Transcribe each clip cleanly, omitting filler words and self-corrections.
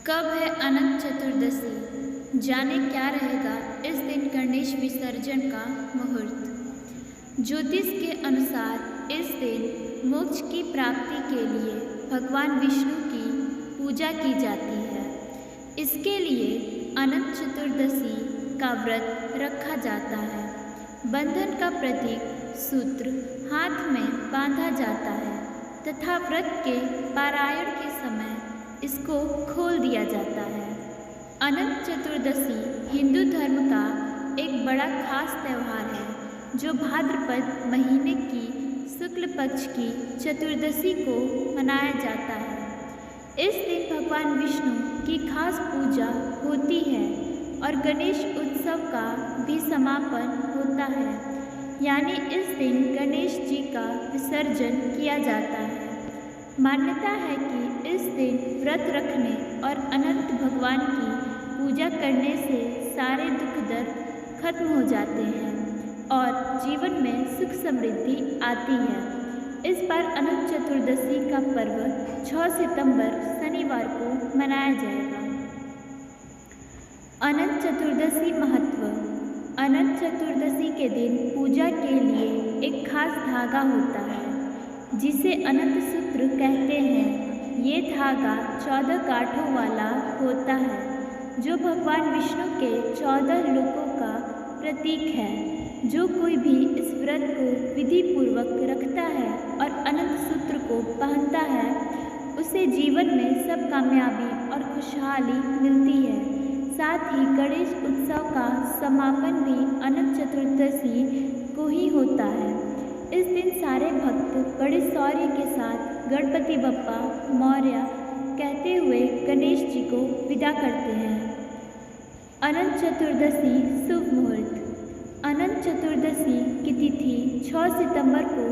कब है अनंत चतुर्दशी? जाने क्या रहेगा इस दिन गणेश विसर्जन का मुहूर्त। ज्योतिष के अनुसार इस दिन मोक्ष की प्राप्ति के लिए भगवान विष्णु की पूजा की जाती है। इसके लिए अनंत चतुर्दशी का व्रत रखा जाता है। बंधन का प्रतीक सूत्र हाथ में बांधा जाता है तथा व्रत के पारायण के समय इसको खोल दिया जाता है। अनंत चतुर्दशी हिंदू धर्म का एक बड़ा खास त्यौहार है जो भाद्रपद महीने की शुक्ल पक्ष की चतुर्दशी को मनाया जाता है। इस दिन भगवान विष्णु की खास पूजा होती है और गणेश उत्सव का भी समापन होता है, यानी इस दिन गणेश जी का विसर्जन किया जाता है। मान्यता है कि इस दिन व्रत रखने और अनंत भगवान की पूजा करने से सारे दुख दर्द खत्म हो जाते हैं और जीवन में सुख समृद्धि आती है। इस बार अनंत चतुर्दशी का पर्व 6 सितंबर शनिवार को मनाया जाएगा। अनंत चतुर्दशी महत्व। अनंत चतुर्दशी के दिन पूजा के लिए एक खास धागा होता है जिसे अनंत सूत्र कहते हैं। ये धागा 14 गांठों वाला होता है जो भगवान विष्णु के 14 लोकों का प्रतीक है। जो कोई भी इस व्रत को विधि पूर्वक रखता है और अनंत सूत्र को पहनता है उसे जीवन में सब कामयाबी और खुशहाली मिलती है। साथ ही गणेश उत्सव का समापन भी अनंत चतुर्दशी को ही होता है। इस दिन सारे भक्त बड़े शौर्य के साथ गणपति बप्पा मौर्य कहते हुए गणेश जी को विदा करते हैं। अनंत चतुर्दशी शुभ मुहूर्त। अनंत चतुर्दशी की तिथि 6 सितंबर को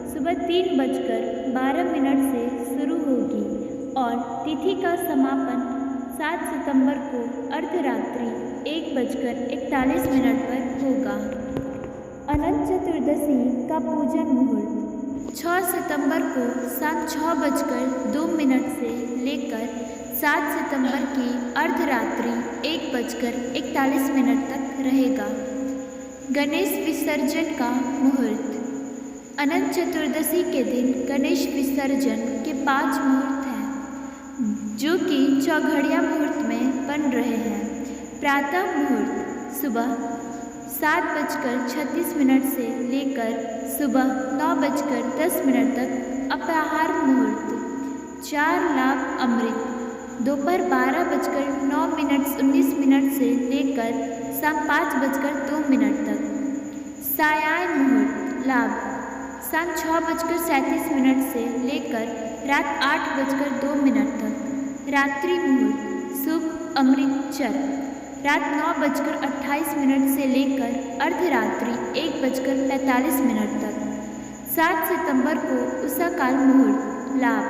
सुबह 3:12 से शुरू होगी और तिथि का समापन 7 सितंबर को अर्धरात्रि 1:41 पर होगा। अनंत चतुर्दशी का पूजन मुहूर्त 6 सितंबर को शाम 6:02 से लेकर 7 सितंबर की अर्धरात्रि 1:41 तक रहेगा। गणेश विसर्जन का मुहूर्त। अनंत चतुर्दशी के दिन गणेश विसर्जन के 5 मुहूर्त हैं जो कि चौघड़िया मुहूर्त में बन रहे हैं। प्रातः मुहूर्त सुबह 7:36 से लेकर सुबह 9:10 तक। अपराह्न मुहूर्त 4 लाभ अमृत दोपहर 12:09 से लेकर शाम 5:02 तक। सायाह्न मुहूर्त लाभ शाम 6:37 से लेकर रात 8:02 तक। रात्रि मुहूर्त शुभ अमृतचर रात 9:28 से लेकर अर्धरात्रि 1:45 तक। 7 सितंबर को उषा काल मुहूर्त लाभ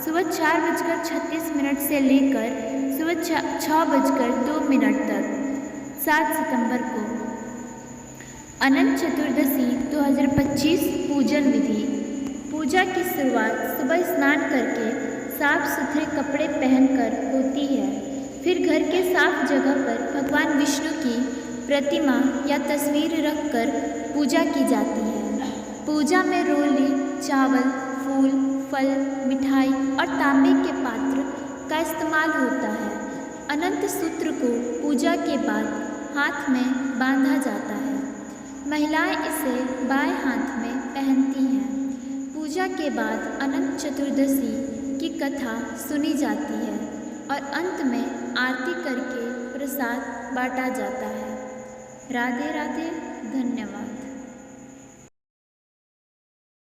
सुबह 4:36 से लेकर सुबह 6:02 तक। 7 सितंबर को अनंत चतुर्दशी 2025 पूजन विधि। पूजा की शुरुआत सुबह स्नान करके साफ सुथरे कपड़े पहनकर होती है। फिर घर के साफ जगह पर भगवान विष्णु की प्रतिमा या तस्वीर रखकर पूजा की जाती है। पूजा में रोली, चावल, फूल, फल, मिठाई और तांबे के पात्र का इस्तेमाल होता है। अनंत सूत्र को पूजा के बाद हाथ में बांधा जाता है। महिलाएं इसे बाएं हाथ में पहनती हैं। पूजा के बाद अनंत चतुर्दशी की कथा सुनी जाती है और अंत में आरती करके प्रसाद बांटा जाता है। राधे राधे, धन्यवाद।